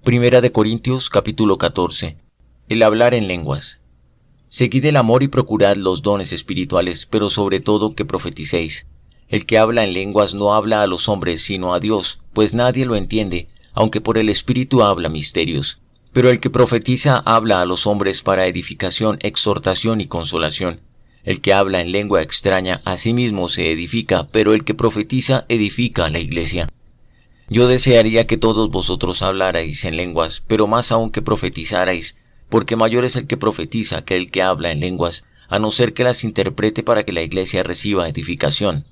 Primera de Corintios capítulo 14. El hablar en lenguas. Seguid el amor y procurad los dones espirituales, pero sobre todo que profeticéis. El que habla en lenguas no habla a los hombres sino a Dios, pues nadie lo entiende, aunque por el Espíritu habla misterios. Pero el que profetiza habla a los hombres para edificación, exhortación y consolación. El que habla en lengua extraña a sí mismo se edifica, pero el que profetiza edifica a la iglesia. Yo desearía que todos vosotros hablarais en lenguas, pero más aún que profetizarais, porque mayor es el que profetiza que el que habla en lenguas, a no ser que las interprete para que la iglesia reciba edificación.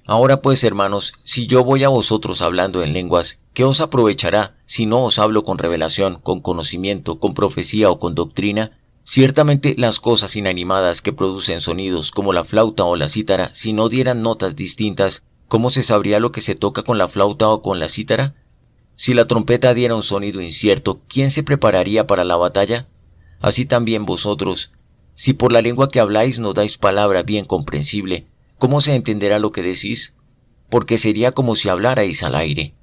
Ahora pues, hermanos, si yo voy a vosotros hablando en lenguas, ¿qué os aprovechará si no os hablo con revelación, con conocimiento, con profecía o con doctrina? Ciertamente las cosas inanimadas que producen sonidos como la flauta o la cítara, si no dieran notas distintas, ¿cómo se sabría lo que se toca con la flauta o con la cítara? Si la trompeta diera un sonido incierto, ¿quién se prepararía para la batalla? Así también vosotros, si por la lengua que habláis no dais palabra bien comprensible, ¿cómo se entenderá lo que decís? Porque sería como si hablarais al aire.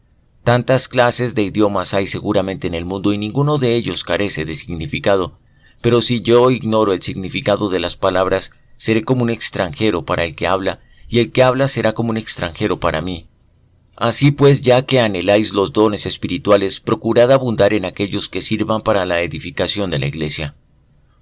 Tantas clases de idiomas hay seguramente en el mundo y ninguno de ellos carece de significado. Pero si yo ignoro el significado de las palabras, seré como un extranjero para el que habla, y el que habla será como un extranjero para mí. Así pues, ya que anheláis los dones espirituales, procurad abundar en aquellos que sirvan para la edificación de la iglesia.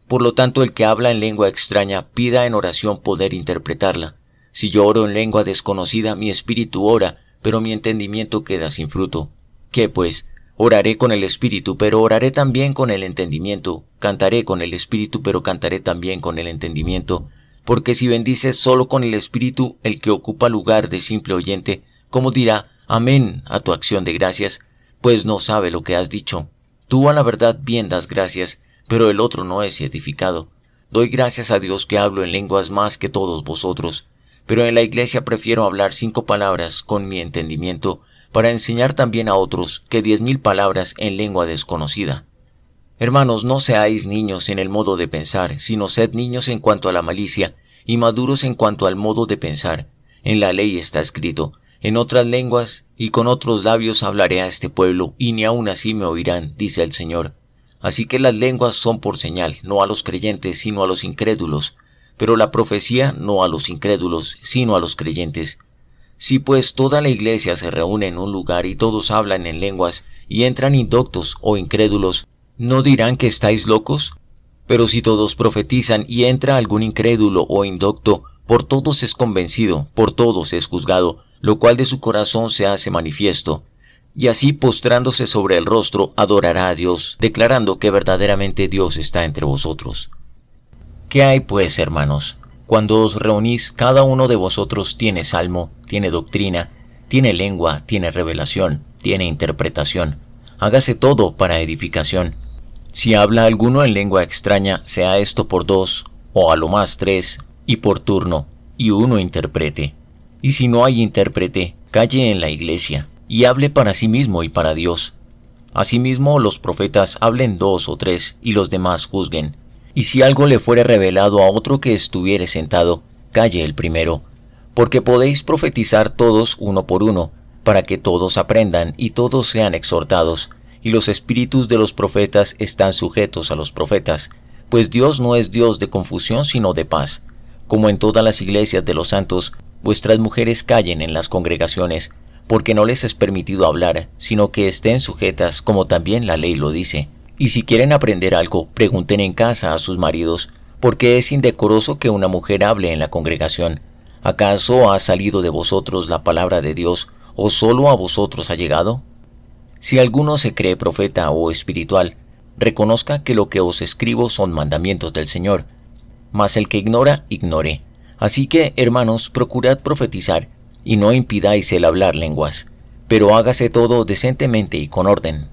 Por lo tanto, el que habla en lengua extraña, pida en oración poder interpretarla. Si yo oro en lengua desconocida, mi espíritu ora, pero mi entendimiento queda sin fruto. ¿Qué pues? Oraré con el espíritu, pero oraré también con el entendimiento. Cantaré con el espíritu, pero cantaré también con el entendimiento. Porque si bendices solo con el espíritu, el que ocupa lugar de simple oyente, ¿cómo dirá amén a tu acción de gracias? Pues no sabe lo que has dicho. Tú a la verdad bien das gracias, pero el otro no es edificado. Doy gracias a Dios que hablo en lenguas más que todos vosotros, pero en la iglesia prefiero hablar 5 palabras con mi entendimiento, para enseñar también a otros que 10,000 palabras en lengua desconocida. Hermanos, no seáis niños en el modo de pensar, sino sed niños en cuanto a la malicia, y maduros en cuanto al modo de pensar. En la ley está escrito, en otras lenguas y con otros labios hablaré a este pueblo, y ni aun así me oirán, dice el Señor. Así que las lenguas son por señal, no a los creyentes, sino a los incrédulos, pero la profecía no a los incrédulos, sino a los creyentes. Si pues toda la iglesia se reúne en un lugar y todos hablan en lenguas, y entran indoctos o incrédulos, ¿no dirán que estáis locos? Pero si todos profetizan y entra algún incrédulo o indocto, por todos es convencido, por todos es juzgado, lo cual de su corazón se hace manifiesto. Y así postrándose sobre el rostro, adorará a Dios, declarando que verdaderamente Dios está entre vosotros. ¿Qué hay pues, hermanos? Cuando os reunís, cada uno de vosotros tiene salmo, tiene doctrina, tiene lengua, tiene revelación, tiene interpretación. Hágase todo para edificación. Si habla alguno en lengua extraña, sea esto por 2, o a lo más 3, y por turno, y uno interprete. Y si no hay intérprete, calle en la iglesia, y hable para sí mismo y para Dios. Asimismo, los profetas hablen 2 o 3, y los demás juzguen. Y si algo le fuere revelado a otro que estuviere sentado, calle el primero, porque podéis profetizar todos uno por uno, para que todos aprendan y todos sean exhortados, y los espíritus de los profetas están sujetos a los profetas, pues Dios no es Dios de confusión sino de paz. Como en todas las iglesias de los santos, vuestras mujeres callen en las congregaciones, porque no les es permitido hablar, sino que estén sujetas como también la ley lo dice. Y si quieren aprender algo, pregunten en casa a sus maridos, porque es indecoroso que una mujer hable en la congregación. ¿Acaso ha salido de vosotros la palabra de Dios, o solo a vosotros ha llegado? Si alguno se cree profeta o espiritual, reconozca que lo que os escribo son mandamientos del Señor. Mas el que ignora, ignore. Así que, hermanos, procurad profetizar, y no impidáis el hablar lenguas, pero hágase todo decentemente y con orden.